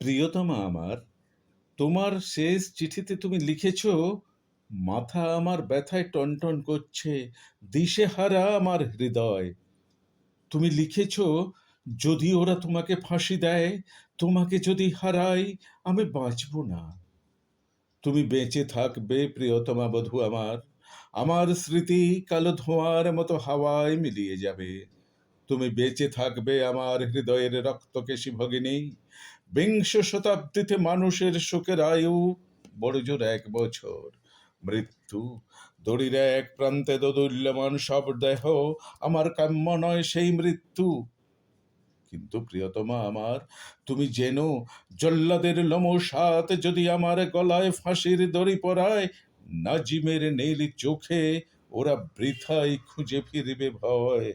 প্রিয়তমা আমার, তোমার শেষ চিঠিতে তুমি লিখেছ, মাথা আমার ব্যথায় টনটন করছে, দিশেহারা আমার হৃদয়। তুমি লিখেছ, যদি ওরা তোমাকে ফাঁসি দেয়, তোমাকে যদি হারাই, আমি বাঁচব না। তুমি বেঁচে থাকবে প্রিয়তমা বধূ আমার, আমার স্মৃতি কালো ধোঁয়ার মতো হাওয়ায় মিলিয়ে যাবে। তুমি বেঁচে থাকবে আমার হৃদয়ের রক্তকেশী ভগিনী। বিংশ শতাব্দীতে মানুষের শোকের আয়ু বড়জোর 1 বছর। মৃত্যু দড়ির এক প্রান্তে দোদুল্যমান সব দেহ, আমার কাম্য নয় সেই মৃত্যু। কিন্তু প্রিয়তমা আমার, তুমি জেনো, জল্লাদের লোমসাত যদি আমার গলায় ফাঁসির দড়ি পরায়, নাজিমের নীল চোখে ওরা বৃথাই খুঁজে ফিরবে ভয়।